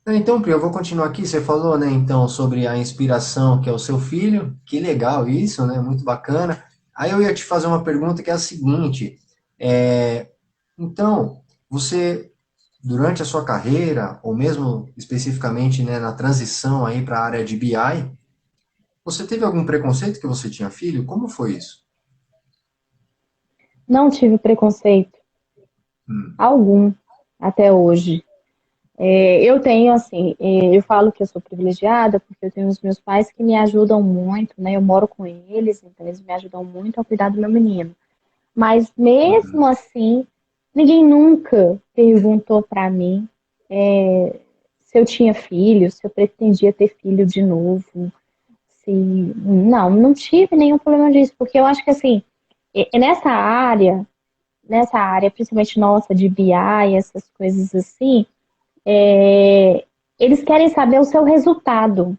Então, Pri, eu vou continuar aqui. Você falou, né, então, sobre a inspiração que é o seu filho. Que legal isso, né? Muito bacana. Aí eu ia te fazer uma pergunta que é a seguinte. É, então, você, durante a sua carreira, ou mesmo especificamente, né, na transição aí para a área de BI, você teve algum preconceito que você tinha filho? Como foi isso? Não tive preconceito Hum, algum até hoje. Eu tenho, assim, eu falo que eu sou privilegiada porque eu tenho os meus pais que me ajudam muito, né? Eu moro com eles, então eles me ajudam muito a cuidar do meu menino. Mas mesmo uhum, assim, ninguém nunca perguntou para mim se eu tinha filho, se eu pretendia ter filho de novo. Se... Não, não tive nenhum problema disso, porque eu acho que assim, nessa área, principalmente nossa, de BI, essas coisas assim, eles querem saber o seu resultado.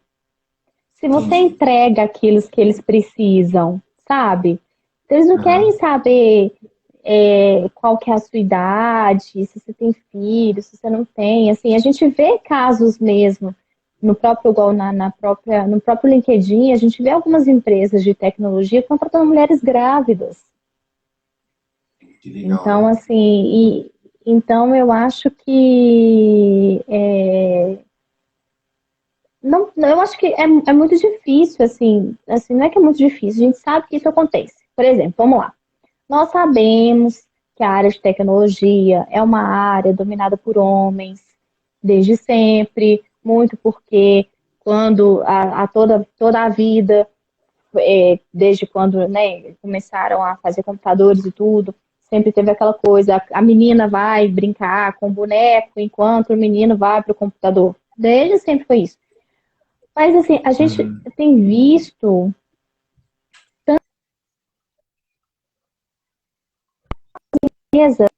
Se você entendi. entrega aquilo que eles precisam, sabe? Eles não querem Aham. saber qual que é a sua idade, se você tem filho, se você não tem. Assim, a gente vê casos mesmo no próprio, igual no próprio LinkedIn, a gente vê algumas empresas de tecnologia contratando mulheres grávidas. Que legal, Então, né? assim, então eu acho que eu acho que é muito difícil, assim, não é que é muito difícil, a gente sabe que isso acontece. Por exemplo, vamos lá. Nós sabemos que a área de tecnologia é uma área dominada por homens desde sempre, muito porque quando toda a vida, desde quando, né, começaram a fazer computadores e tudo, sempre teve aquela coisa, a menina vai brincar com o boneco enquanto o menino vai para o computador. Desde sempre foi isso. Mas assim, a gente Uhum. tem visto empresas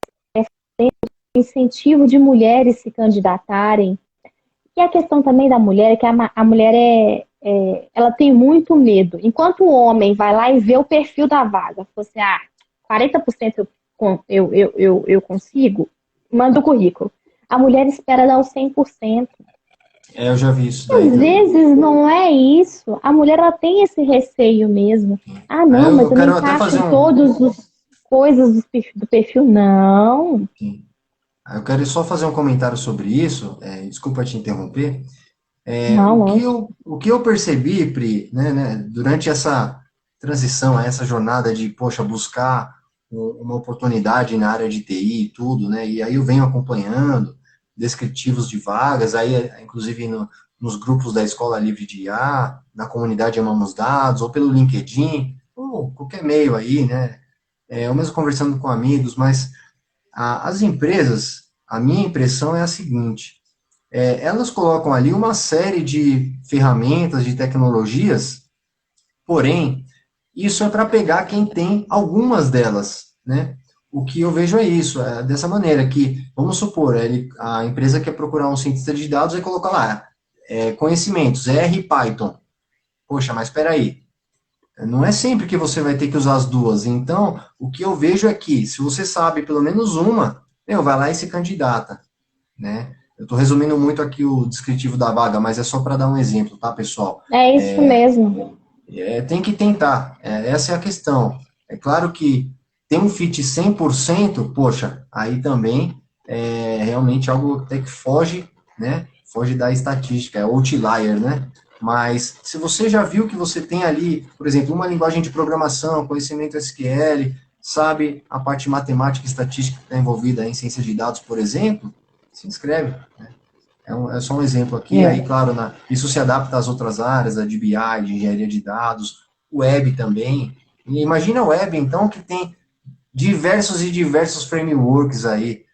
incentivo de mulheres se candidatarem. E a questão também da mulher é que a mulher ela tem muito medo. Enquanto o homem vai lá e vê o perfil da vaga, você, 40% eu consigo, manda o currículo. A mulher espera dar o 100%. É, eu já vi isso E daí às também. vezes não é isso. A mulher ela tem esse receio mesmo. Ah, Aí não, mas eu eu não quero até encaixo fazer em um. todas as coisas do perfil. Não, Sim. Aí eu quero só fazer um comentário sobre isso. Desculpa te interromper. não, lógico. O que eu percebi, Pri, durante essa transição, essa jornada de, poxa, buscar uma oportunidade na área de TI e tudo, né? E aí eu venho acompanhando descritivos de vagas, aí, inclusive nos grupos da Escola Livre de IA, na comunidade Amamos Dados, ou pelo LinkedIn, ou qualquer meio aí, né? Eu mesmo conversando com amigos, mas as empresas, a minha impressão é a seguinte: elas colocam ali uma série de ferramentas, de tecnologias, porém, isso é para pegar quem tem algumas delas, né? O que eu vejo é isso, é dessa maneira, que, vamos supor, a empresa quer procurar um cientista de dados e coloca lá, conhecimentos, R e Python. Poxa, mas espera aí, não é sempre que você vai ter que usar as duas. Então, o que eu vejo é que, se você sabe pelo menos uma, vai lá e se candidata, né? Eu estou resumindo muito aqui o descritivo da vaga, mas é só para dar um exemplo, tá, pessoal? É isso mesmo. Tem que tentar, essa é a questão. É claro que tem um fit 100%, poxa, aí também é realmente algo até que foge, né? Foge da estatística, é outlier, né? Mas se você já viu que você tem ali, por exemplo, uma linguagem de programação, conhecimento SQL, sabe a parte matemática e estatística que está envolvida em ciência de dados, por exemplo, se inscreve. É só um exemplo aqui. Aí, É. claro, isso se adapta às outras áreas, a de BI, de engenharia de dados, web também. E imagina a web, então, que tem diversos e diversos frameworks aí.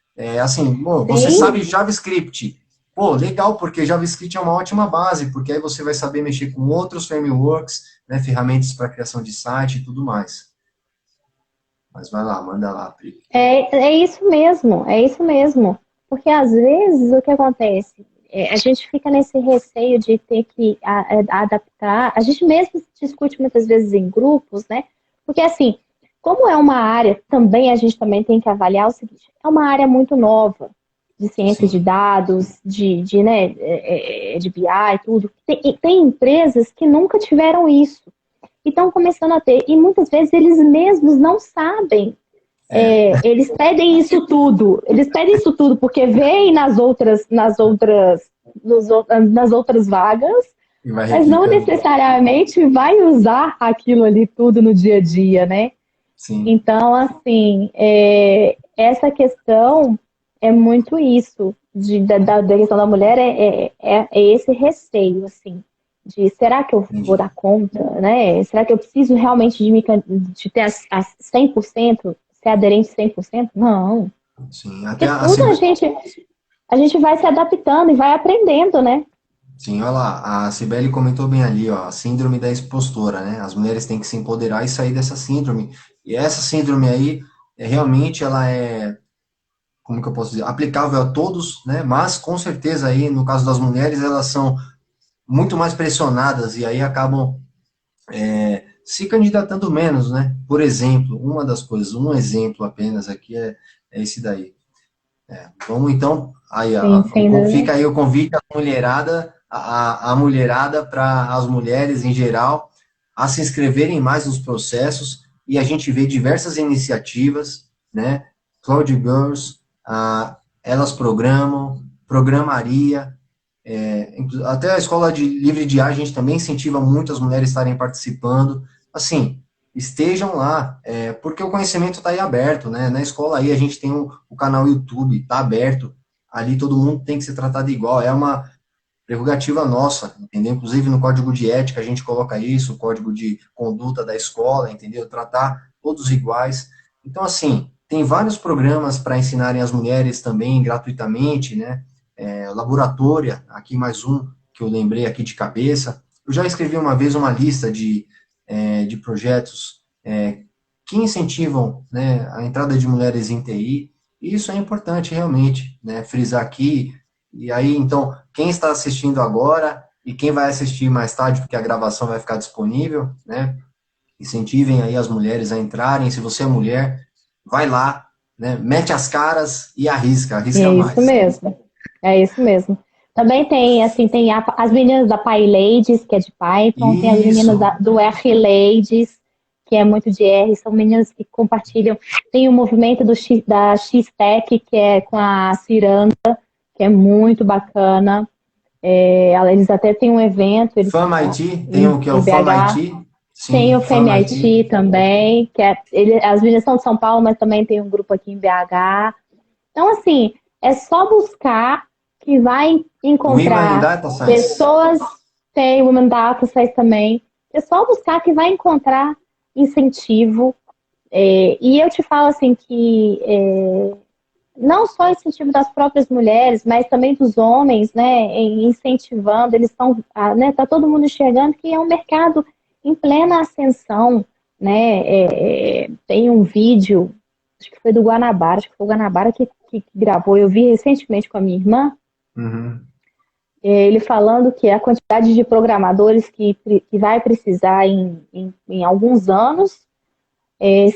Assim, bom, você Sim, sabe JavaScript. Pô, legal, porque JavaScript é uma ótima base, porque aí você vai saber mexer com outros frameworks, né, ferramentas para criação de site e tudo mais. Mas vai lá, manda lá, Pri. é isso mesmo, é isso mesmo. Porque às vezes o que acontece? A gente fica nesse receio de ter que adaptar. A gente mesmo discute muitas vezes em grupos, né? Porque assim, como é uma área, também a gente também tem que avaliar o seguinte: é uma área muito nova. de ciência de sim, dados, né, de BI e tudo. Tem empresas que nunca tiveram isso e estão começando a ter. E muitas vezes eles mesmos não sabem. é, Eles pedem isso tudo. Eles pedem isso tudo porque veem nas outras vagas, e vai mas não replicando, necessariamente vai usar aquilo ali tudo no dia a dia, né? sim, Então, assim, essa questão é muito isso, da questão da mulher, é esse receio, assim, de será que eu vou entendi, dar conta, né? Será que eu preciso realmente de ter as 100%, ser aderente 100%? Não, sim, até porque a tudo a gente vai se adaptando e vai aprendendo, né? sim, olha lá, a Cibele comentou bem ali, ó, a síndrome da expostora, né? As mulheres têm que se empoderar e sair dessa síndrome. E essa síndrome aí, realmente ela é, como que eu posso dizer, aplicável a todos, né? Mas com certeza aí, no caso das mulheres, elas são muito mais pressionadas e aí acabam se candidatando menos, né? Por exemplo, uma das coisas, um exemplo apenas aqui é esse daí. Vamos então, aí, Sim, sem fica dúvida. aí o convite à mulherada, a mulherada para as mulheres em geral, a se inscreverem mais nos processos, e a gente vê diversas iniciativas, né? Cloud Girls, elas programam, programaria, até a escola de livre de ar, a gente também incentiva muito as mulheres estarem participando. Assim, estejam lá, porque o conhecimento está aí aberto, né? Na escola aí a gente tem o canal YouTube, está aberto. Ali todo mundo tem que ser tratado igual. É uma prerrogativa nossa, entendeu? Inclusive no código de ética a gente coloca isso, o código de conduta da escola, entendeu? Tratar todos iguais. Então, assim, tem vários programas para ensinarem as mulheres também gratuitamente, né? Laboratória, aqui mais um que eu lembrei aqui de cabeça. Eu já escrevi uma vez uma lista de projetos que incentivam, né, a entrada de mulheres em TI, e isso é importante realmente, né, frisar aqui. E aí, então, quem está assistindo agora e quem vai assistir mais tarde, porque a gravação vai ficar disponível, né, incentivem aí as mulheres a entrarem. Se você é mulher, vai lá, né, mete as caras e arrisca, E arrisca é isso mais. mesmo. É isso mesmo. Também tem, assim, tem as meninas da PyLadies, que é de Python, tem as meninas Isso, do R-Ladies, que é muito de R, são meninas que compartilham. Tem o movimento da X-Tech, que é com a Ciranda, que é muito bacana. Eles até têm um evento Fama IT, tem o que é o em Fama BH. IT, Tem sim, o Fama IT, FEMIT também, as meninas são de São Paulo, mas também tem um grupo aqui em BH. Então, assim, é só buscar que vai Women encontrar Data Science. pessoas, tem Women Data Science também, é só buscar que vai encontrar incentivo. E eu te falo assim que não só incentivo das próprias mulheres, mas também dos homens, né, incentivando, eles estão, né, tá todo mundo enxergando que é um mercado em plena ascensão, né, tem um vídeo, acho que foi do Guanabara, acho que foi o Guanabara que gravou, eu vi recentemente com a minha irmã, Uhum. ele falando que a quantidade de programadores que vai precisar em alguns anos,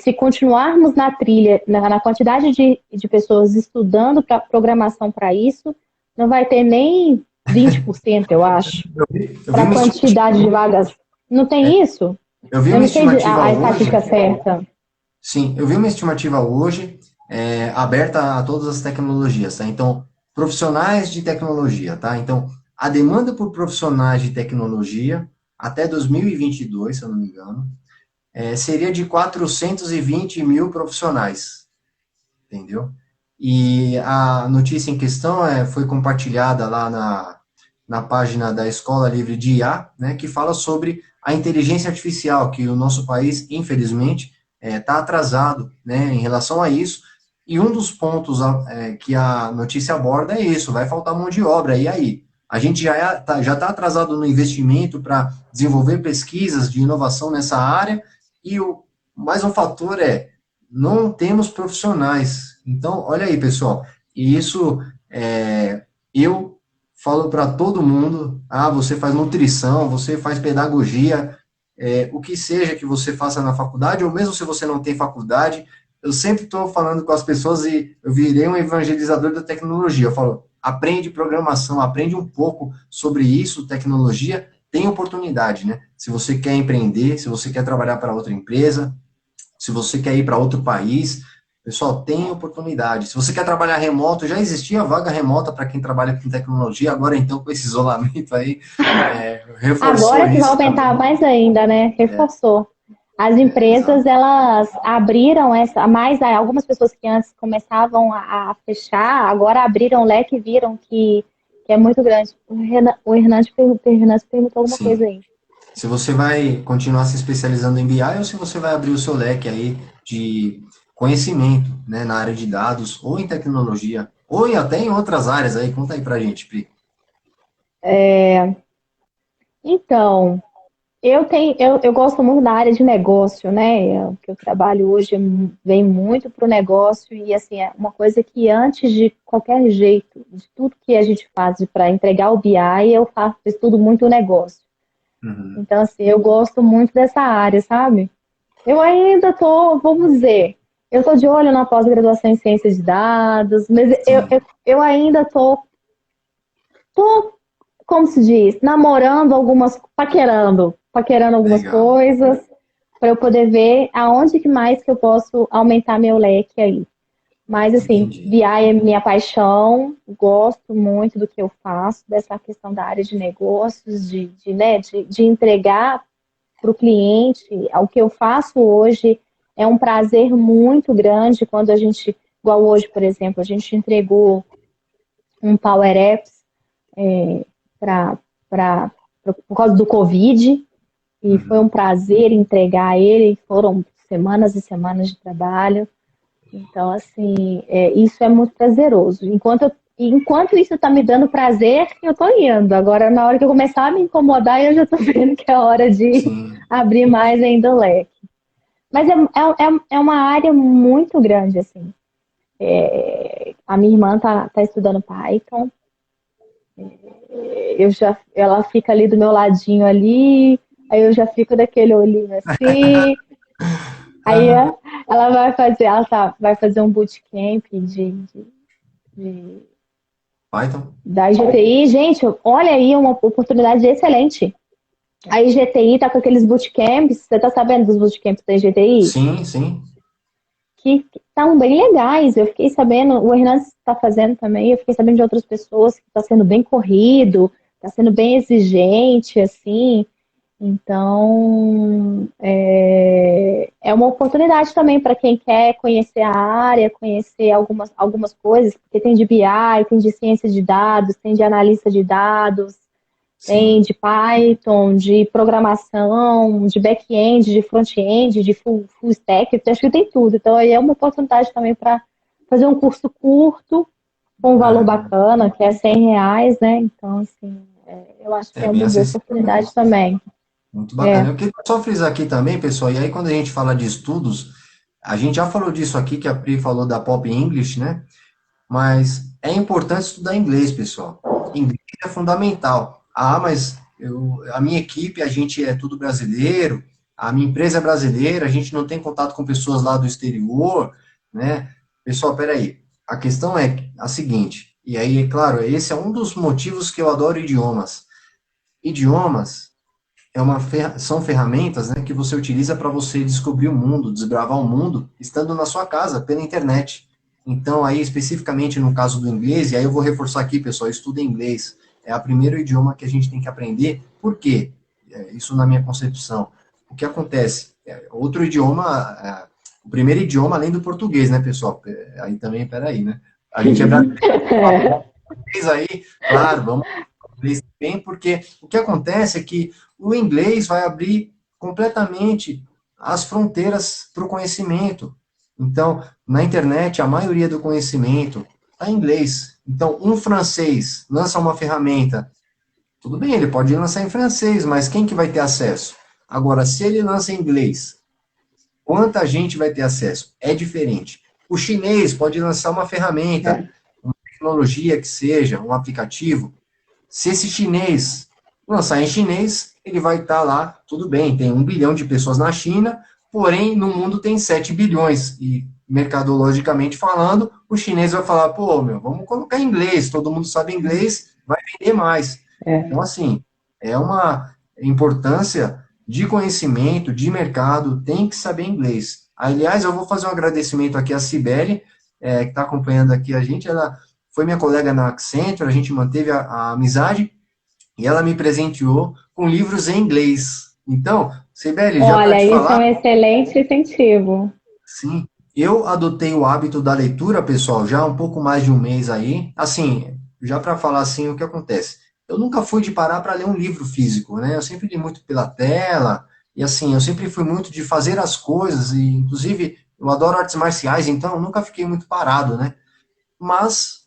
se continuarmos na trilha, na quantidade de pessoas estudando para programação para isso, não vai ter nem 20%, eu acho, Eu vi para a uma estimativa, quantidade de vagas. Não tem isso? eu vi Eu uma não sei estimativa a hoje, estatística certa. sim, eu vi uma estimativa hoje aberta a todas as tecnologias, tá? Então, profissionais de tecnologia, tá? Então, a demanda por profissionais de tecnologia até 2022, se eu não me engano, seria de 420 mil profissionais, entendeu? E a notícia em questão foi compartilhada lá na página da Escola Livre de IA, né, que fala sobre a inteligência artificial, que o nosso país, infelizmente, está atrasado, né, em relação a isso. E um dos pontos que a notícia aborda é isso: vai faltar mão de obra. E aí? A gente já tá atrasado no investimento para desenvolver pesquisas de inovação nessa área, e mais um fator não temos profissionais. Então, olha aí, pessoal, e isso eu falo para todo mundo: você faz nutrição, você faz pedagogia, o que seja que você faça na faculdade, ou mesmo se você não tem faculdade, eu sempre estou falando com as pessoas e eu virei um evangelizador da tecnologia. Eu falo, aprende programação, aprende um pouco sobre isso, tecnologia, tem oportunidade, né? Se você quer empreender, se você quer trabalhar para outra empresa, se você quer ir para outro país, pessoal, tem oportunidade. Se você quer trabalhar remoto, já existia vaga remota para quem trabalha com tecnologia, agora então com esse isolamento aí, reforçou Agora que vai isso aumentar também. mais ainda, né? Reforçou. As empresas, Exato. elas abriram essa, mais algumas pessoas que antes começavam a fechar, agora abriram o leque e viram que é muito grande. O Hernandes perguntou alguma coisa Sim. aí. Se você vai continuar se especializando em BI ou se você vai abrir o seu leque aí de conhecimento, né, na área de dados, ou em tecnologia, ou até em outras áreas aí. Conta aí pra gente, Pri. Então, eu gosto muito da área de negócio, né? O que eu trabalho hoje vem muito para o negócio e assim, é uma coisa que antes de qualquer jeito, de tudo que a gente faz para entregar o BI, eu faço estudo muito o negócio. Uhum. Então, assim, eu gosto muito dessa área, sabe? Eu ainda tô, vamos dizer, eu tô de olho na pós-graduação em ciência de dados, mas Sim, eu ainda tô, como se diz, namorando paquerando algumas legal. coisas, para eu poder ver aonde que mais que eu posso aumentar meu leque aí. Mas, assim, Entendi. BI é minha paixão, gosto muito do que eu faço, dessa questão da área de negócios, né, de entregar para o cliente. O que eu faço hoje é um prazer muito grande quando a gente, igual hoje, por exemplo, a gente entregou um Power Apps pra, por causa do Covid, e foi um Uhum. prazer entregar ele, foram semanas e semanas de trabalho. Então, assim, isso é muito prazeroso. Enquanto isso está me dando prazer, eu estou indo. Agora, na hora que eu começar a me incomodar, eu já estou vendo que é hora de Sim, abrir mais ainda o leque. Mas é uma área muito grande, assim. A minha irmã tá estudando Python, ela fica ali do meu ladinho ali, aí eu já fico daquele olhinho assim. Aí ela vai fazer um bootcamp de- Python? da IGTI. Gente, olha aí uma oportunidade excelente. A IGTI tá com aqueles bootcamps, você tá sabendo dos bootcamps da IGTI? Sim, sim. Que estão bem legais. Eu fiquei sabendo, o Hernandes está fazendo também, eu fiquei sabendo de outras pessoas que está sendo bem corrido, está sendo bem exigente, assim. Então, é uma oportunidade também para quem quer conhecer a área, conhecer algumas coisas, porque tem de BI, tem de ciência de dados, tem de analista de dados, tem Sim. de Python, de programação, de back-end, de front-end, de full stack, acho que tem tudo. Então, aí é uma oportunidade também para fazer um curso curto, com um valor Aham. bacana, que é R$ 100, né? Então, assim, eu acho que É é bem uma boa acessível oportunidade mesmo. também. Muito É. bacana. Eu queria só frisar aqui também, pessoal, e aí quando a gente fala de estudos, a gente já falou disso aqui, que a Pri falou da Pop English, né? Mas é importante estudar inglês, pessoal. Inglês é fundamental. Ah, mas a minha equipe, a gente é tudo brasileiro, a minha empresa é brasileira, a gente não tem contato com pessoas lá do exterior, né? Pessoal, peraí. A questão é a seguinte, e aí, é claro, esse é um dos motivos que eu adoro idiomas. Idiomas são ferramentas, né, que você utiliza para você descobrir o mundo, desbravar o mundo, estando na sua casa, pela internet. Então, aí, especificamente no caso do inglês, e aí eu vou reforçar aqui, pessoal, estuda inglês. É o primeiro idioma que a gente tem que aprender. Por quê? Isso na minha concepção. O que acontece? Outro idioma, o primeiro idioma além do português, né, pessoal? Aí também, peraí, né? A gente é brasileiro, português aí, claro, vamos inglês bem, porque o que acontece é que o inglês vai abrir completamente as fronteiras para o conhecimento. Então, na internet, a maioria do conhecimento está em inglês. Então, um francês lança uma ferramenta, tudo bem, ele pode lançar em francês, mas quem que vai ter acesso? Agora, se ele lança em inglês, quanta gente vai ter acesso? É diferente. O chinês pode lançar uma ferramenta, uma tecnologia que seja, um aplicativo, se esse chinês lançar em chinês, ele vai estar lá, tudo bem, tem 1 bilhão de pessoas na China, porém no mundo tem 7 bilhões. E mercadologicamente falando, o chinês vai falar, pô, meu, vamos colocar em inglês, todo mundo sabe inglês, vai vender mais. É. Então, assim, é uma importância de conhecimento, de mercado, tem que saber inglês. Aliás, eu vou fazer um agradecimento aqui à Cibele, que está acompanhando aqui a gente, ela foi minha colega na Accenture, a gente manteve a amizade, e ela me presenteou com livros em inglês. Então, Cibele, já para Olha, te isso é um falar, excelente incentivo. sim, eu adotei o hábito da leitura, pessoal, já há um pouco mais de um mês aí. Assim, já para falar assim, o que acontece? Eu nunca fui de parar para ler um livro físico, né? Eu sempre li muito pela tela, e assim, eu sempre fui muito de fazer as coisas, e inclusive eu adoro artes marciais, então eu nunca fiquei muito parado, né? Mas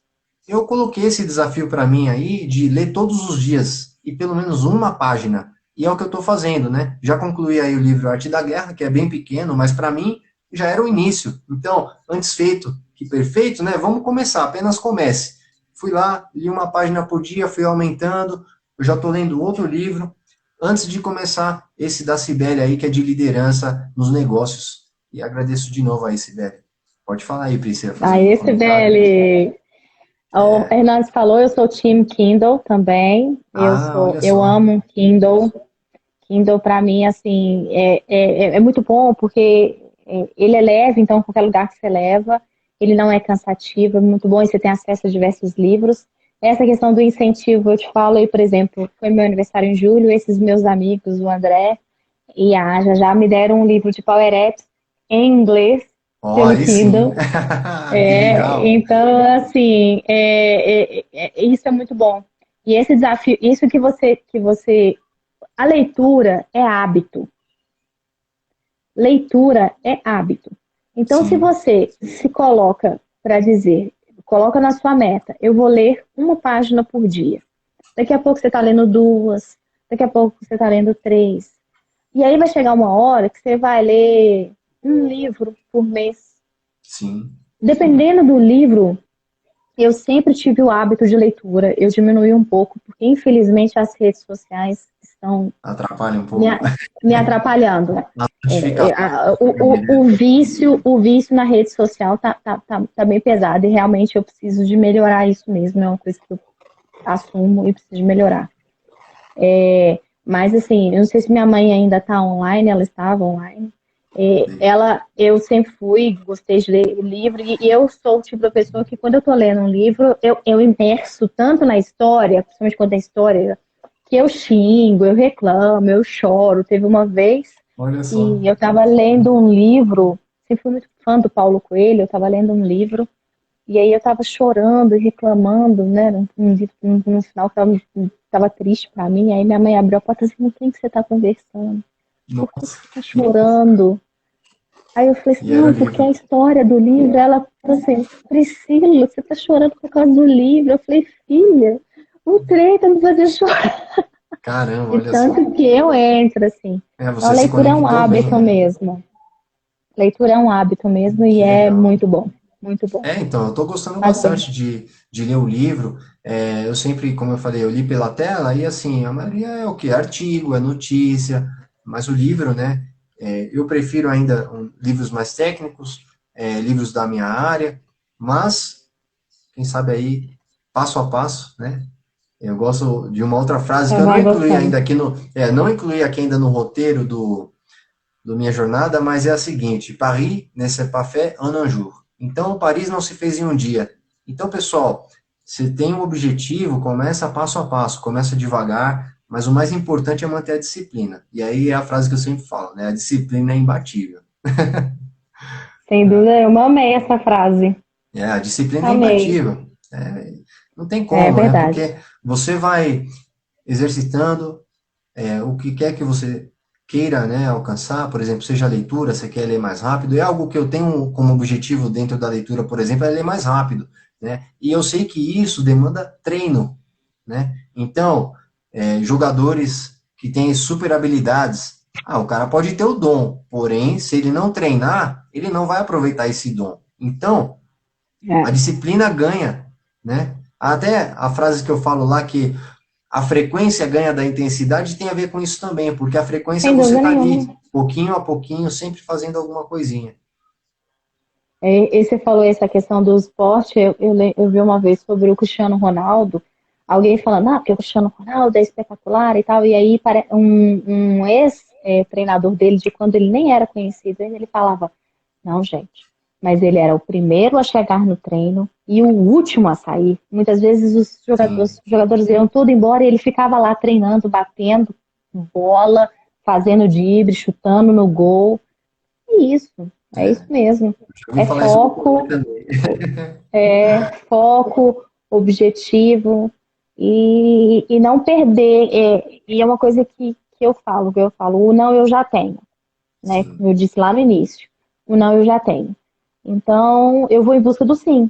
eu coloquei esse desafio para mim aí de ler todos os dias e pelo menos uma página. E é o que eu estou fazendo, né? Já concluí aí o livro Arte da Guerra, que é bem pequeno, mas para mim já era o início. Então, antes feito que perfeito, né? Vamos começar, apenas comece. Fui lá, li uma página por dia, fui aumentando. Eu já estou lendo outro livro. Antes de começar esse da Cibele aí, que é de liderança nos negócios. E agradeço de novo aí, Cibele. Pode falar aí, Priscila, fazendo um Aí, comentário. Sibeli, o Hernandes falou, eu sou time Kindle também. Ah, olha Eu só. amo um Kindle. Kindle para mim assim é muito bom porque ele é leve, então qualquer lugar que você leva, ele não é cansativo, é muito bom e você tem acesso a diversos livros. Essa questão do incentivo, eu te falo aí, por exemplo, foi meu aniversário em julho, esses meus amigos, o André e a Aja, já me deram um livro de Power Apps em inglês Ó, pelo aí sim. Kindle. Que legal. Então, assim, isso é muito bom. E esse desafio, isso a leitura é hábito. Leitura é hábito. Então, se Sim. você se coloca para dizer, coloca na sua meta, eu vou ler uma página por dia. Daqui a pouco você está lendo duas, daqui a pouco você está lendo três. E aí vai chegar uma hora que você vai ler um livro por mês. Sim. Dependendo do livro, eu sempre tive o hábito de leitura. Eu diminui um pouco, porque infelizmente as redes sociais estão Atrapalha um me, pouco. me atrapalhando. A notificação. O vício na rede social tá bem pesado e realmente eu preciso de melhorar isso mesmo. É uma coisa que eu assumo e preciso de melhorar. Mas assim, eu não sei se minha mãe ainda está online, ela estava online. Eu sempre fui, gostei de ler livro, e eu sou o tipo da pessoa que quando eu estou lendo um livro, eu imerso tanto na história, principalmente quando é história, que eu xingo, eu reclamo, eu choro. Teve uma vez Olha que só. eu estava lendo um livro, sempre fui muito fã do Paulo Coelho, eu estava lendo um livro, e aí eu estava chorando e reclamando, né, no final que tava triste para mim, aí minha mãe abriu a porta e disse, com quem que você está conversando? Por que Nossa. você está chorando? Aí eu falei assim, E era o não, porque livro. a história do livro, ela falou assim, Priscila, você tá chorando por causa do livro. Eu falei, filha, o trem tá me fazendo chorar. Caramba, De olha só. tanto que eu entro, assim. Então, a Você se leitura é um conectou bem, hábito né? mesmo. Leitura é um hábito mesmo e Que é legal. muito bom. Muito bom. Então, eu estou gostando Faz bem. bastante de ler o livro. Eu sempre, como eu falei, eu li pela tela e assim, a maioria é o quê? Artigo, é notícia, mas o livro, né? Eu prefiro ainda livros mais técnicos, livros da minha área, mas, quem sabe aí, passo a passo, né? Eu gosto de uma outra frase que Você eu não vai incluí gostando. ainda aqui não incluí aqui ainda no roteiro do minha jornada, mas é a seguinte: Paris ne s'est pas fait en un jour. Então, Paris não se fez em um dia. Então, pessoal, você tem um objetivo, começa passo a passo, começa devagar, mas o mais importante é manter a disciplina. E aí é a frase que eu sempre falo, né? A disciplina é imbatível. Sem dúvida, eu amei essa frase. A disciplina é Amei. imbatível. Não tem É como, né? verdade. Porque você vai exercitando, o que quer que você queira, né, alcançar, por exemplo, seja a leitura, você quer ler mais rápido, é algo que eu tenho como objetivo dentro da leitura, por exemplo, é ler mais rápido, né? E eu sei que isso demanda treino, né? Então, jogadores que têm super habilidades, o cara pode ter o dom, porém, se ele não treinar, ele não vai aproveitar esse dom. Então, a É. disciplina ganha, né? Até a frase que eu falo lá que a frequência ganha da intensidade tem a ver com isso também, porque a frequência Sem você dúvida está nenhuma. ali, pouquinho a pouquinho, sempre fazendo alguma coisinha. E você falou essa questão do esporte, eu vi uma vez sobre o Cristiano Ronaldo, alguém falando, porque o Cristiano Ronaldo é espetacular e tal, e aí um ex-treinador dele, de quando ele nem era conhecido, ele falava, não, gente, mas ele era o primeiro a chegar no treino e o último a sair. Muitas vezes os Sim. jogadores iam tudo embora e ele ficava lá treinando, batendo bola, fazendo drible, chutando no gol. É isso É. mesmo. Já ouvi É falar isso do vôlei foco, também. foco, objetivo e não perder. E é uma coisa que eu falo, o não eu já tenho, né? Sim, Como eu disse lá no início, o não eu já tenho. Então, eu vou em busca do sim.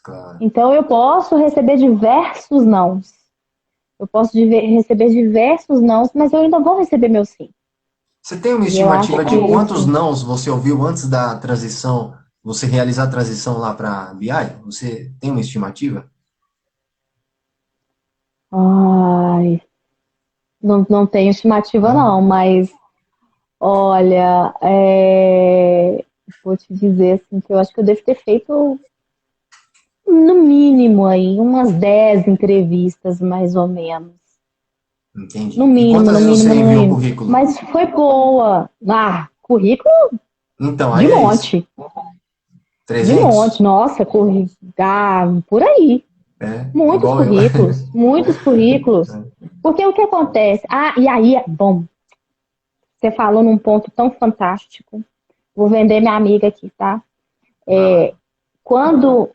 claro. Então, eu posso receber diversos nãos. Eu posso receber diversos nãos, mas eu ainda vou receber meu sim. Você tem uma E eu acho estimativa que de quantos isso. nãos você ouviu antes da transição, você realizar a transição lá para BI? Você tem uma estimativa? Ai, não tenho estimativa, Não? não, mas olha, vou te dizer assim, que eu acho que eu devo ter feito, no mínimo, aí, umas 10 entrevistas, mais ou menos. No Entendi. E mínimo, quantas no vezes mínimo, você no enviou o mínimo. currículo? Mas foi boa. Currículo Então, de aí é isso. monte. De 300? monte. Nossa, por aí. É, Muitos igual eu. currículos. Muitos currículos. Porque o que acontece? E aí, bom, você falou num ponto tão fantástico. Vou vender minha amiga aqui, tá? Vai lá. Quando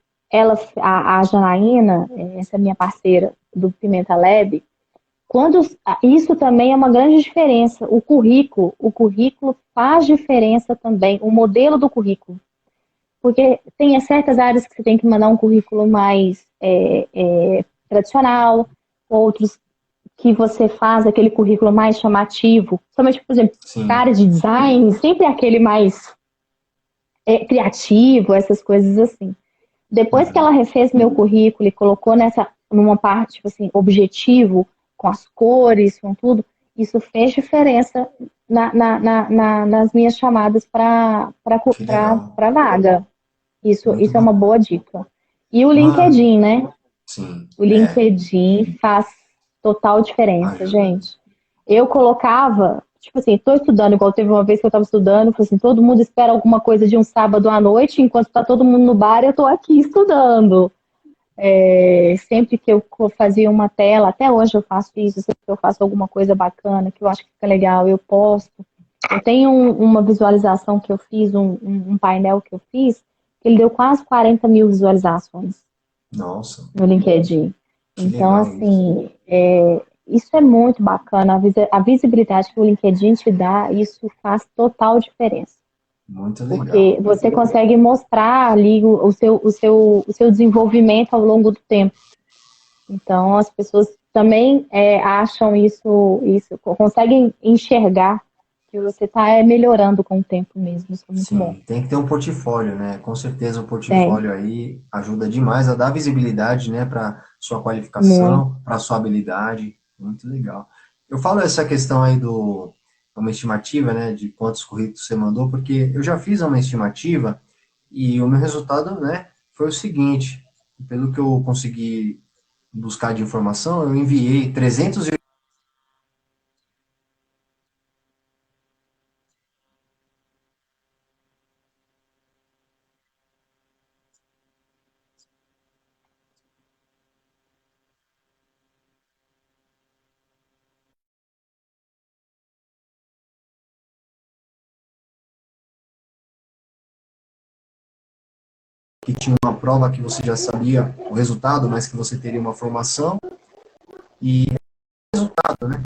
a Janaína, essa minha parceira do Pimenta Lab, quando isso também é uma grande diferença. O currículo faz diferença também, o modelo do currículo. Porque tem certas áreas que você tem que mandar um currículo mais tradicional, outros que você faz aquele currículo mais chamativo. Somente, por exemplo, a Sim. área de design, sempre é aquele mais criativo, essas coisas assim. Depois que ela Uhum. refez meu currículo e colocou numa parte, tipo assim, objetivo, com as cores, com tudo, isso fez diferença nas minhas chamadas para Que legal. vaga. Muito Isso é uma bacana. boa dica. E o Uma, LinkedIn, né? sim, O é, LinkedIn faz total diferença, ajuda. gente. Eu colocava, tipo assim, estou estudando, igual teve uma vez que eu estava estudando, falei assim, todo mundo espera alguma coisa de um sábado à noite, enquanto está todo mundo no bar, eu estou aqui estudando. Sempre que eu fazia uma tela, até hoje eu faço isso, sempre que eu faço alguma coisa bacana, que eu acho que fica legal, eu posto. Eu tenho uma visualização que eu fiz, um painel que eu fiz, que ele deu quase 40 mil visualizações Nossa, no LinkedIn. que Então, legal isso. assim, isso é muito bacana. A visibilidade que o LinkedIn te dá, isso faz total diferença. Muito Porque legal. você consegue mostrar ali o seu desenvolvimento ao longo do tempo. Então, as pessoas também acham isso, conseguem enxergar que você está melhorando com o tempo mesmo. Isso é muito bom. Sim, tem que ter um portfólio, né? Com certeza o Tem, portfólio aí ajuda demais a dar visibilidade, né, para sua muito. qualificação, para sua habilidade. Muito legal. Eu falo essa questão aí do uma estimativa, né, de quantos currículos você mandou, porque eu já fiz uma estimativa e o meu resultado, né, foi o seguinte, pelo que eu consegui buscar de informação, eu enviei 300 que tinha uma prova que você já sabia o resultado, mas que você teria uma formação e resultado, né?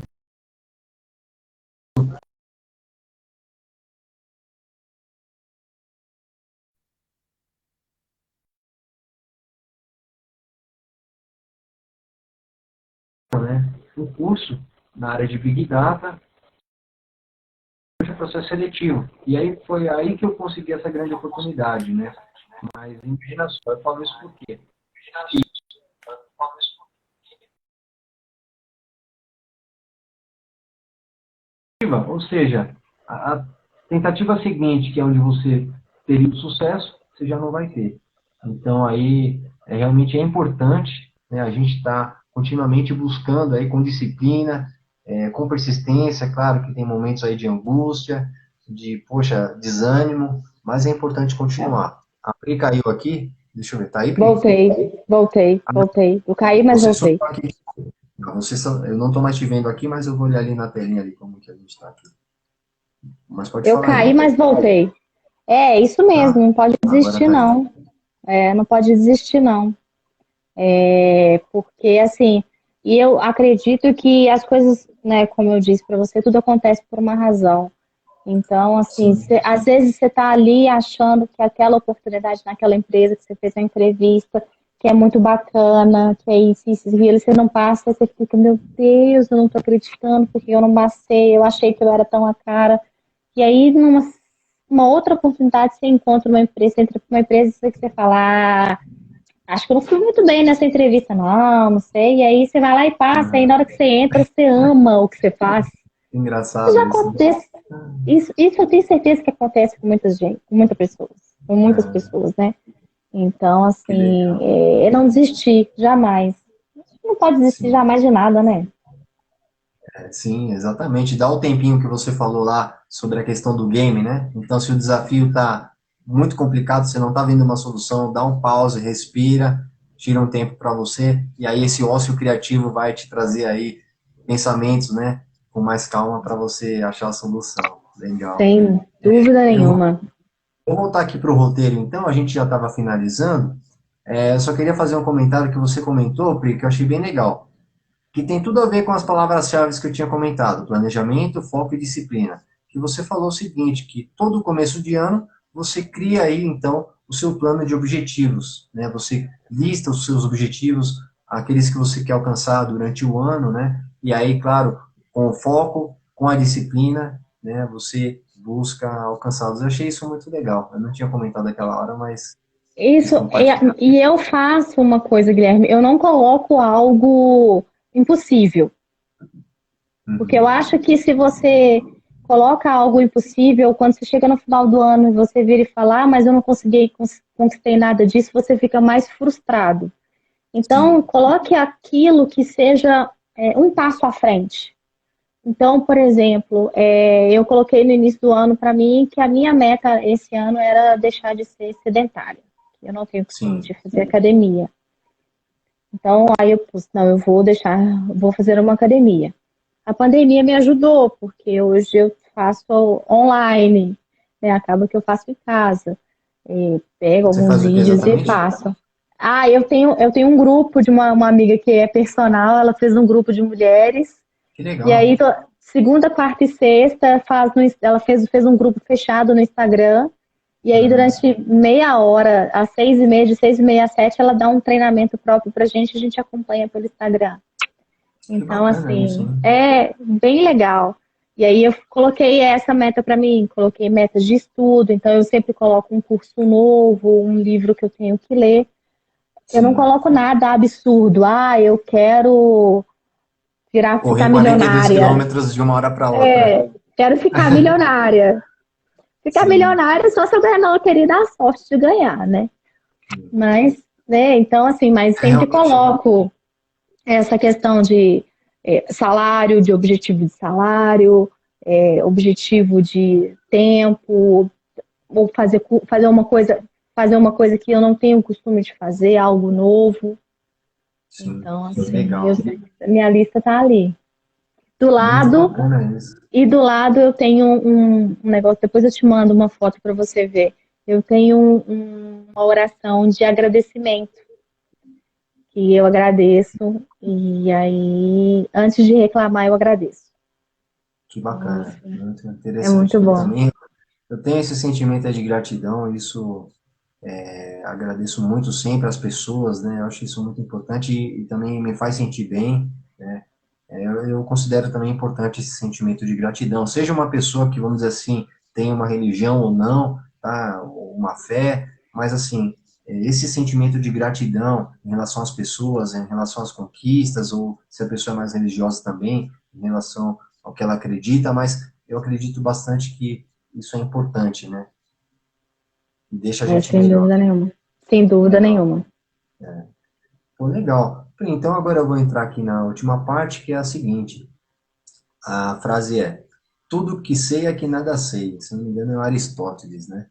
Um curso na área de Big Data, hoje é processo seletivo. E aí foi aí que eu consegui essa grande oportunidade, né? Mas imagina só, eu falo isso por quê? Ou seja, a tentativa seguinte, que é onde você teria o sucesso, você já não vai ter. Então, aí, realmente é importante, né, a gente estar continuamente buscando aí com disciplina, com persistência, claro que tem momentos aí de angústia, de, poxa, desânimo, mas é importante continuar. A Pri caiu aqui, deixa eu ver, tá aí, Pri? Voltei. Eu caí, mas Você voltei. sumiu aqui. Não, eu não estou mais te vendo aqui, mas eu vou olhar ali na telinha ali como que a gente está aqui. Mas pode Eu falar caí, aí. mas voltei. É, isso mesmo, Tá, não pode agora desistir, tá aí. não. Não pode desistir, não. Porque, assim, e eu acredito que as coisas, né, como eu disse para você, tudo acontece por uma razão. Então, assim, Sim, às vezes você está ali achando que aquela oportunidade naquela empresa que você fez uma entrevista, que é muito bacana, que é isso, e você não passa, você fica, meu Deus, eu não estou acreditando porque eu não passei, eu achei que eu era tão a cara. E aí, numa uma outra oportunidade, você encontra uma empresa, você entra para uma empresa que você fala, acho que eu não fui muito bem nessa entrevista, não sei. E aí você vai lá e passa, aí na hora que você entra, você ama o que você faz. Isso já engraçado isso. acontece. Isso eu tenho certeza que acontece com muita gente, com muitas pessoas, né? Então, Que assim, legal. não desistir, jamais. Não pode desistir Sim, jamais de nada, né? sim, exatamente. Dá o tempinho que você falou lá sobre a questão do game, né? Então, se o desafio tá muito complicado, você não tá vendo uma solução, dá um pause, respira, tira um tempo para você, e aí esse ócio criativo vai te trazer aí pensamentos, né? Com mais calma para você achar a solução. Legal. Sem dúvida Eu nenhuma. vou voltar aqui para o roteiro, então, a gente já estava finalizando. Eu só queria fazer um comentário que você comentou, Pri, que eu achei bem legal, que tem tudo a ver com as palavras-chave que eu tinha comentado, planejamento, foco e disciplina. Que você falou o seguinte, que todo começo de ano você cria aí, então, o seu plano de objetivos, né? Você lista os seus objetivos, aqueles que você quer alcançar durante o ano, né? E aí, claro, com o foco, com a disciplina, né? Você busca alcançá-los. Eu achei isso muito legal. Eu não tinha comentado naquela hora, mas quis Isso, compartilhar. e eu faço uma coisa, Guilherme, eu não coloco algo impossível. Porque eu Uhum. acho que se você coloca algo impossível, quando você chega no final do ano e você vira e fala, mas eu não consegui, conquistei nada disso, você fica mais frustrado. Então, Sim, coloque aquilo que seja um passo à frente. Então, por exemplo, eu coloquei no início do ano para mim que a minha meta esse ano era deixar de ser sedentária. Eu não tenho costume sim, de fazer academia. Então, aí eu pus, não, eu vou deixar, vou fazer uma academia. A pandemia me ajudou, porque hoje eu faço online, né? Acaba que eu faço em casa. Pego você alguns faz o que vídeos e exatamente? faço. Ah, eu tenho um grupo de uma amiga que é personal, ela fez um grupo de mulheres, Que e legal. aí segunda, quarta e sexta ela fez um grupo fechado no Instagram, e aí Uhum. durante meia hora, às 6h30, de 6h30 às 7, ela dá um treinamento próprio pra gente, a gente acompanha pelo Instagram. Que Então, bacana isso, assim, hein? é bem legal. E aí eu coloquei essa meta para mim, coloquei metas de estudo, então eu sempre coloco um curso novo, um livro que eu tenho que ler. Eu não Sim. coloco nada absurdo. Ah, eu quero ficar Correr 42 milionária. quilômetros de uma hora para outra. Quero ficar milionária. Ficar Sim. milionária só se eu ganhar na loteria e dar sorte de ganhar, né? Mas, né, então assim, mas sempre Realmente, coloco essa questão de salário, de objetivo de salário, objetivo de tempo, ou fazer uma coisa que eu não tenho o costume de fazer, algo novo. sim. Então, assim, Legal. minha lista tá ali. Do Muito lado, bacana isso. e do lado eu tenho um negócio, depois eu te mando uma foto para você ver. Eu tenho uma oração de agradecimento que eu agradeço, e aí, antes de reclamar, eu agradeço. Que Então, bacana. assim, Muito é interessante. muito Eu bom. também, eu tenho esse sentimento de gratidão, isso agradeço muito sempre às pessoas, né? Eu acho isso muito importante e também me faz sentir bem, né? Eu considero também importante esse sentimento de gratidão. Seja uma pessoa que, vamos dizer assim, tem uma religião ou não, tá? Ou uma fé, mas assim, esse sentimento de gratidão em relação às pessoas, em relação às conquistas, ou se a pessoa é mais religiosa também, em relação ao que ela acredita, mas eu acredito bastante que isso é importante, né? deixa a gente Sem melhor. dúvida nenhuma. Sem dúvida Legal. nenhuma. Pô, legal. Então agora eu vou entrar aqui na última parte, que é a seguinte. A frase é: tudo que sei é que nada sei. Se não me engano, é o Aristóteles, né?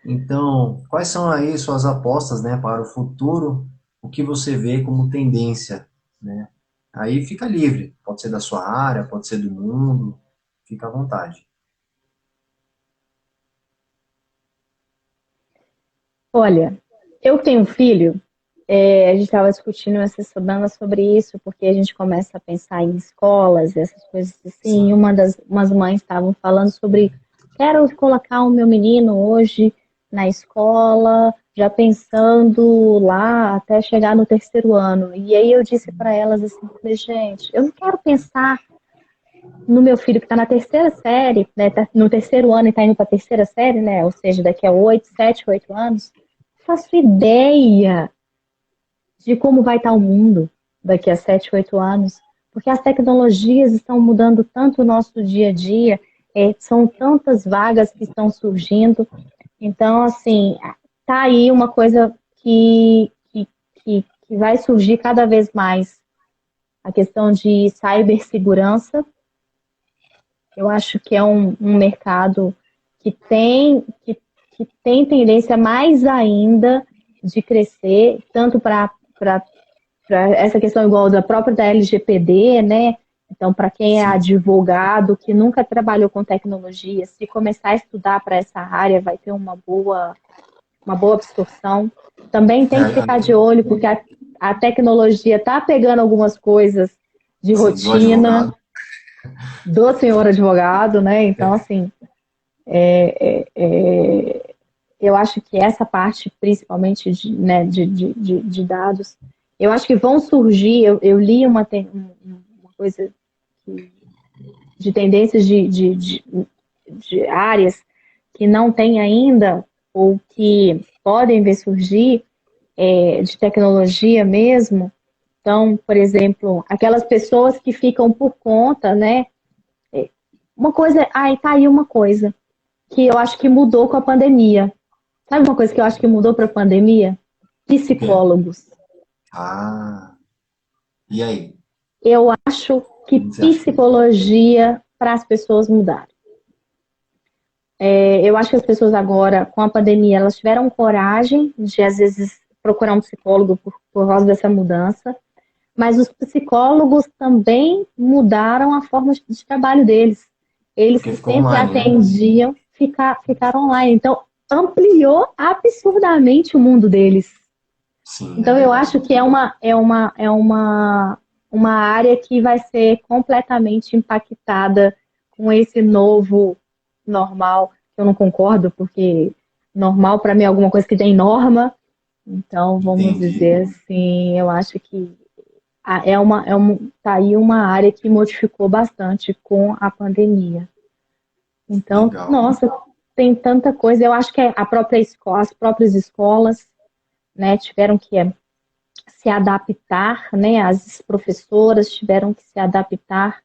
Então, quais são aí suas apostas, né, para o futuro? O que você vê como tendência, né? Aí fica livre. Pode ser da sua área, pode ser do mundo. Fica à vontade. Olha, eu tenho um filho, a gente estava discutindo essa semana sobre isso, porque a gente começa a pensar em escolas, essas coisas assim, e Sim. umas mães estavam falando sobre, quero colocar o meu menino hoje na escola, já pensando lá até chegar no terceiro ano. E aí eu disse para elas assim, falei, gente, eu não quero pensar no meu filho que está na terceira série, né, tá no terceiro ano e está indo para a terceira série, né, ou seja, daqui a 8, 7, 8 anos, faço ideia de como vai estar o mundo daqui a 7, 8 anos, porque as tecnologias estão mudando tanto o nosso dia a dia, são tantas vagas que estão surgindo. Então, assim, tá aí uma coisa que vai surgir cada vez mais, a questão de cibersegurança. Eu acho que é um mercado que tem tendência mais ainda de crescer, tanto para essa questão igual da própria da LGPD, né? Então, para quem é Sim. advogado, que nunca trabalhou com tecnologia, se começar a estudar para essa área, vai ter uma boa absorção. Também tem que ficar de olho, porque a tecnologia está pegando algumas coisas de Sim, do rotina advogado. do senhor advogado, né? Então, assim, eu acho que essa parte, principalmente né, de dados, eu acho que vão surgir. Eu li uma coisa de tendências de áreas que não tem ainda, ou que podem ver surgir, de tecnologia mesmo. Então, por exemplo, aquelas pessoas que ficam por conta, né? Uma coisa, aí tá aí uma coisa que eu acho que mudou com a pandemia. Sabe uma coisa que eu acho que mudou para a pandemia? O quê? Psicólogos. Ah, e aí? Eu acho que Como você achou? psicologia para as pessoas mudaram. Eu acho que as pessoas agora, com a pandemia, elas tiveram coragem de, às vezes, procurar um psicólogo por causa dessa mudança, mas os psicólogos também mudaram a forma de trabalho deles. Eles Porque que ficou sempre online, né? atendiam, ficaram online. Então, ampliou absurdamente o mundo deles. Sim, é Então, eu acho verdade. que uma área que vai ser completamente impactada com esse novo normal. Eu não concordo, porque normal para mim é alguma coisa que tem norma. Então, vamos Entendi. dizer assim, eu acho que tá aí uma área que modificou bastante com a pandemia. Então, Legal. nossa, tem tanta coisa. Eu acho que a própria escola, as próprias escolas, né, tiveram que se adaptar, né? As professoras tiveram que se adaptar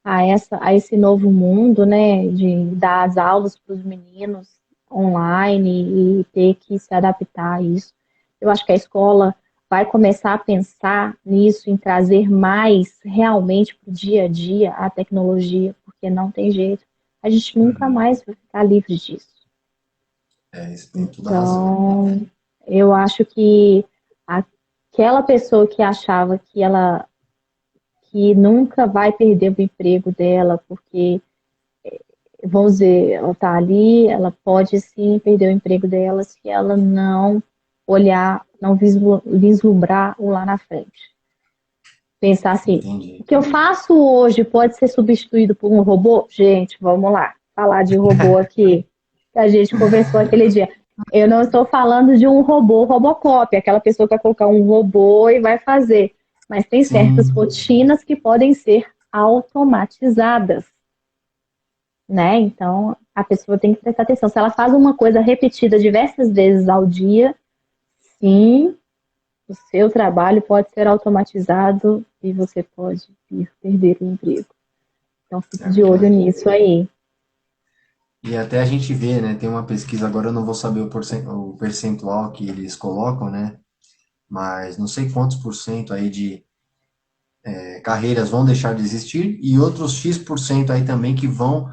a esse novo mundo, né? De dar as aulas para os meninos online e ter que se adaptar a isso. Eu acho que a escola vai começar a pensar nisso, em trazer mais realmente para o dia a dia a tecnologia, porque não tem jeito. A gente nunca Uhum. mais vai ficar livre disso. É, isso tem toda a razão. Então, eu acho que aquela pessoa que achava que nunca vai perder o emprego dela, porque, vamos dizer, ela está ali, ela pode sim perder o emprego dela se ela não olhar, não vislumbrar o lá na frente. Pensar assim, o Entendi. que eu faço hoje pode ser substituído por um robô? Gente, vamos lá, falar de robô aqui, que a gente conversou aquele dia. Eu não estou falando de um robô Robocop, aquela pessoa que vai colocar um robô e vai fazer. Mas tem certas Sim, rotinas que podem ser automatizadas, né? Então, a pessoa tem que prestar atenção. Se ela faz uma coisa repetida diversas vezes ao dia, sim, o seu trabalho pode ser automatizado e você pode vir perder o emprego. Então, fique é de olho verdade. nisso aí. E até a gente vê, né? Tem uma pesquisa, agora eu não vou saber o percentual que eles colocam, né? Mas não sei quantos por cento aí de carreiras vão deixar de existir e outros X% aí também que vão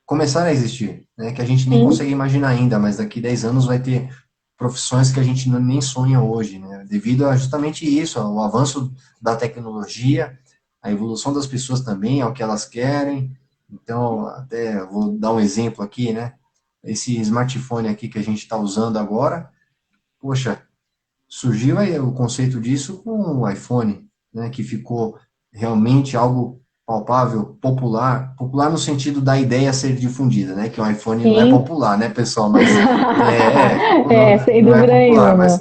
começar a existir, né? Que a gente nem Sim, consegue imaginar ainda, mas daqui 10 anos vai ter profissões que a gente nem sonha hoje, né? Devido a justamente isso, ao avanço da tecnologia, a evolução das pessoas também, ao que elas querem. Então, até vou dar um exemplo aqui, né? Esse smartphone aqui que a gente está usando agora, poxa, surgiu aí o conceito disso com o iPhone, né, que ficou realmente algo palpável, popular, popular no sentido da ideia ser difundida, né, que o iPhone não é sim. popular, né, pessoal, mas não, É, sem não é dúvida popular, nenhuma. mas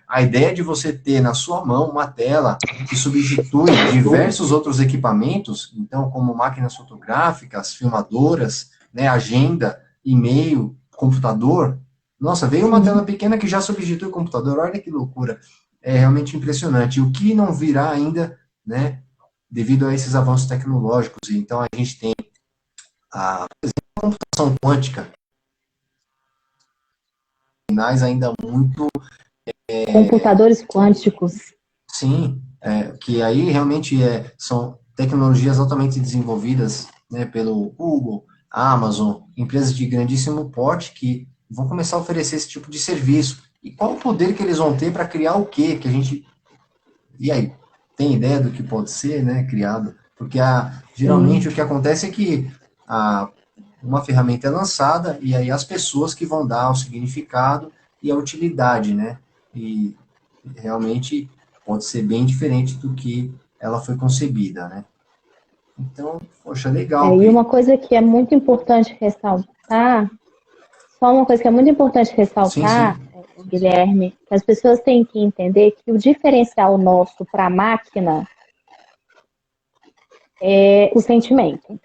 a ideia de você ter na sua mão uma tela que substitui diversos outros equipamentos, então como máquinas fotográficas, filmadoras, né, agenda, e-mail, computador. Nossa, veio uma tela Sim. pequena que já substitui o computador, olha que loucura. É realmente impressionante. O que não virá ainda, né, devido a esses avanços tecnológicos. Então, a gente tem a computação quântica, finais ainda muito, Computadores quânticos. sim, que aí realmente são tecnologias altamente desenvolvidas, né, pelo Google, Amazon, empresas de grandíssimo porte que vão começar a oferecer esse tipo de serviço. E qual o poder que eles vão ter para criar o quê? Que a gente E aí, tem ideia do que pode ser, né, criado? Porque geralmente Sim. o que acontece é que a, uma ferramenta é lançada e aí as pessoas que vão dar o significado e a utilidade, né? E realmente pode ser bem diferente do que ela foi concebida, né? Então, poxa, legal, E uma Pri. coisa que é muito importante ressaltar, só uma coisa que é muito importante Sim, ressaltar, sim. Guilherme, que as pessoas têm que entender que o diferencial nosso para a máquina é o sentimento,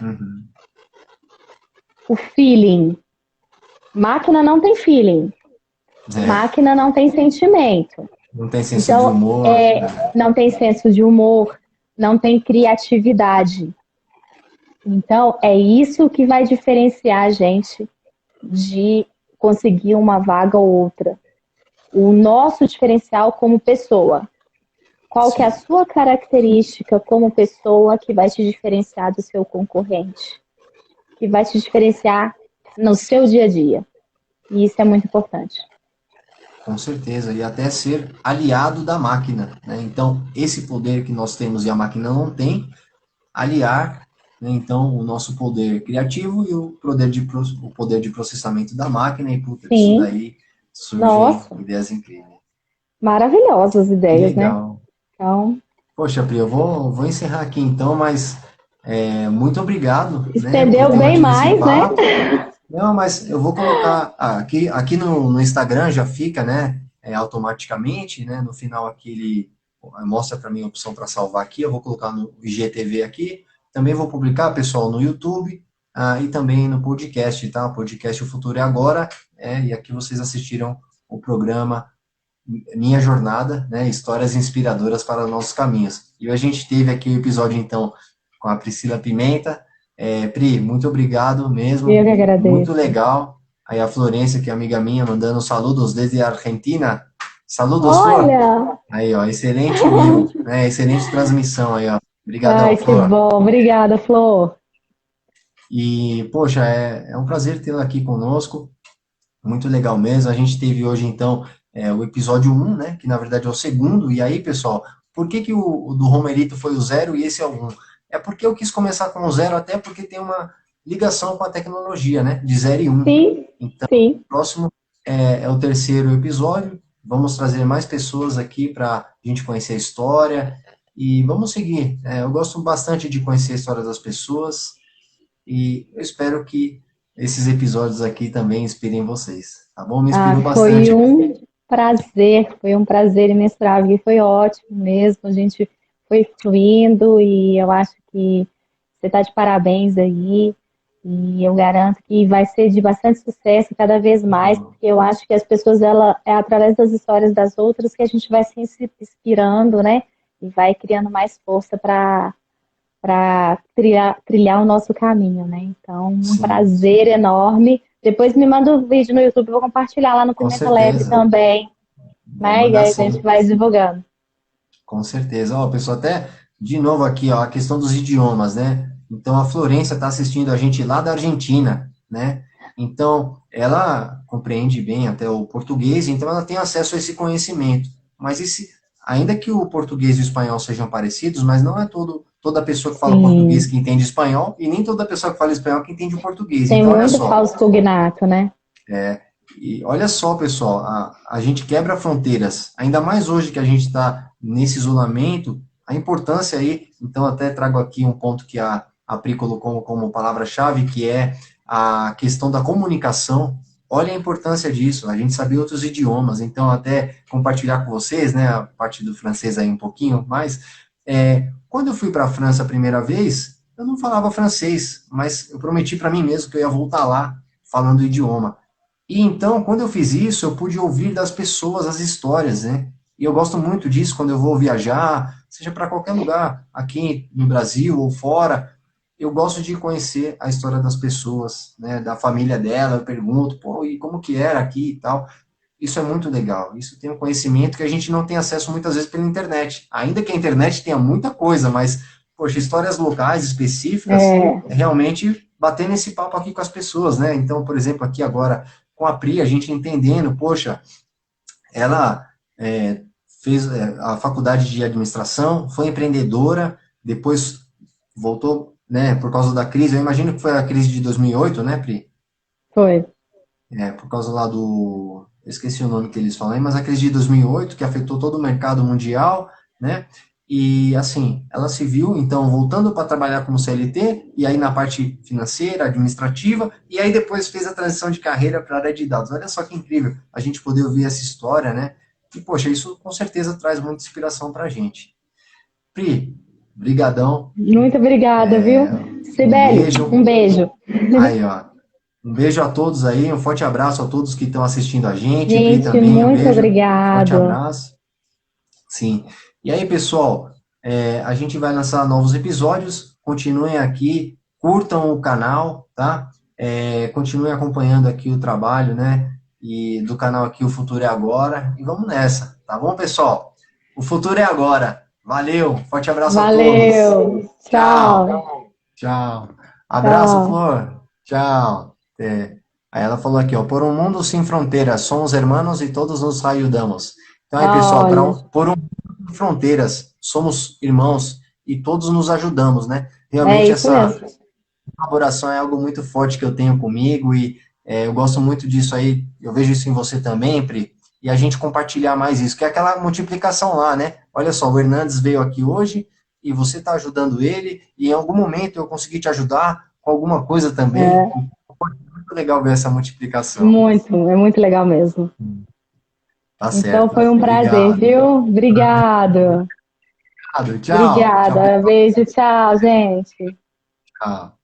Uhum. o feeling. Máquina não tem feeling, É, máquina não tem sentimento. não tem senso de Então, humor, né? não tem senso de humor, não tem criatividade. Então, é isso que vai diferenciar a gente de conseguir uma vaga ou outra. O nosso diferencial como pessoa. Qual que é a Sim, sua característica como pessoa que vai te diferenciar do seu concorrente? Que vai te diferenciar no seu dia a dia. E isso é muito importante. com certeza, e até ser aliado da máquina, né? Então, esse poder que nós temos e a máquina não tem, aliar, né, então, o nosso poder criativo e o poder de processamento da máquina, e puta, disso Sim, daí surgem nossa, ideias incríveis. maravilhosas Que ideias, né? legal. Então, Poxa, Pri, eu vou encerrar aqui então, mas muito obrigado, né, por estendeu ter bem batido esse mais, né? papo. Não, mas eu vou colocar aqui no Instagram já fica, né, automaticamente, né, no final aqui ele mostra para mim a opção para salvar aqui, eu vou colocar no IGTV aqui, também vou publicar, pessoal, no YouTube, e também no podcast, tá? O podcast O Futuro é Agora, e aqui vocês assistiram o programa Minha Jornada, né, histórias inspiradoras para nossos caminhos. E a gente teve aqui o episódio, então, com a Priscila Pimenta. Pri, muito obrigado mesmo, Eu que muito agradeço. legal. Aí a Florência, que é amiga minha, mandando saludos desde a Argentina. Saludos, Flor. Olha! Aí, ó, excelente vídeo, né, excelente transmissão aí, ó. Obrigadão, Ai, que Flor. bom. Obrigada, Flor. E, poxa, é um prazer tê-la aqui conosco. Muito legal mesmo. A gente teve hoje, então, o episódio um, né? Que na verdade é o segundo. E aí, pessoal, por que o do Romerito foi o zero e esse é o um? É porque eu quis começar com o zero, até porque tem uma ligação com a tecnologia, né? De zero e um. Sim, Então, sim. o próximo é o terceiro episódio. Vamos trazer mais pessoas aqui para a gente conhecer a história. E vamos seguir. Eu gosto bastante de conhecer a história das pessoas. E eu espero que esses episódios aqui também inspirem vocês, tá bom? Me Ah, inspirou bastante. foi um prazer imensurável. E foi ótimo mesmo. A gente foi fluindo e eu acho que você está de parabéns aí. E eu garanto que vai ser de bastante sucesso cada vez mais, Bom, porque eu acho que as pessoas, é através das histórias das outras que a gente vai se inspirando, né? E vai criando mais força para para trilhar o nosso caminho, né? Então, um Sim, prazer enorme. Depois me manda o vídeo no YouTube, eu vou compartilhar lá no com Pimenta Leve certeza. também, Vou né? E mandar aí a gente sim, vai divulgando. com certeza. Ó, pessoal, até de novo aqui, ó, a questão dos idiomas, né? Então, a Florência está assistindo a gente lá da Argentina, né? Então, ela compreende bem até o português, então ela tem acesso a esse conhecimento. Mas ainda que o português e o espanhol sejam parecidos, mas não é toda pessoa que fala português Sim, que entende espanhol, e nem toda pessoa que fala espanhol que entende o português. tem Então, olha muito só, falso cognato, né? e olha só, pessoal, a gente quebra fronteiras, ainda mais hoje que a gente está nesse isolamento, a importância aí, então até trago aqui um ponto que a Pri colocou como palavra-chave, que é a questão da comunicação. Olha a importância disso, a gente saber outros idiomas, então até compartilhar com vocês, né, a parte do francês aí um pouquinho mais, quando eu fui para a França a primeira vez, eu não falava francês, mas eu prometi para mim mesmo que eu ia voltar lá falando o idioma. E então, quando eu fiz isso, eu pude ouvir das pessoas as histórias, né? E eu gosto muito disso quando eu vou viajar, seja para qualquer lugar, aqui no Brasil ou fora. Eu gosto de conhecer a história das pessoas, né? Da família dela. Eu pergunto, pô, e como que era aqui e tal. Isso é muito legal. Isso tem um conhecimento que a gente não tem acesso muitas vezes pela internet. Ainda que a internet tenha muita coisa, mas, poxa, histórias locais específicas, É, é realmente bater nesse papo aqui com as pessoas, né? Então, por exemplo, aqui agora com a Pri, a gente entendendo, poxa, ela fez a faculdade de administração, foi empreendedora, depois voltou, né, por causa da crise, eu imagino que foi a crise de 2008, né, Pri? foi. Por causa lá eu esqueci o nome que eles falam aí, mas a crise de 2008, que afetou todo o mercado mundial, né? E assim, ela se viu, então, voltando para trabalhar como CLT, e aí na parte financeira, administrativa, e aí depois fez a transição de carreira para a área de dados. Olha só que incrível a gente poder ouvir essa história, né? E, poxa, isso com certeza traz muita inspiração para a gente. Pri, brigadão, Muito obrigada, viu? um Sibeli, beijo. um beijo. Aí, ó, um beijo a todos aí, um forte abraço a todos que estão assistindo a gente, Pri Gente, também, um muito beijo, forte obrigado. abraço. Sim. E aí, pessoal, a gente vai lançar novos episódios, continuem aqui, curtam o canal, tá? Continuem acompanhando aqui o trabalho, né? E do canal aqui, O Futuro é Agora, e vamos nessa, tá bom, pessoal? O futuro é agora. Valeu, forte abraço a todos. Valeu. Tchau. Tchau. Tchau. Abraço, Tchau. Flor. Tchau. Aí ela falou aqui, ó, por um mundo sem fronteiras, somos hermanos e todos nos ayudamos. Então aí, pessoal, Olha, por um mundo sem fronteiras, somos irmãos e todos nos ajudamos, né? é Realmente isso essa mesmo. colaboração é algo muito forte que eu tenho comigo e eu gosto muito disso aí, eu vejo isso em você também, Pri, e a gente compartilhar mais isso, que é aquela multiplicação lá, né? Olha só, o Hernandes veio aqui hoje e você está ajudando ele, e em algum momento eu consegui te ajudar com alguma coisa também. É Muito legal ver essa multiplicação. muito, é muito legal mesmo. Tá Então certo. foi um prazer, Obrigado. viu? Obrigado. Obrigado. Tchau. Tchau. Obrigada. Beijo, tchau, gente. Tchau.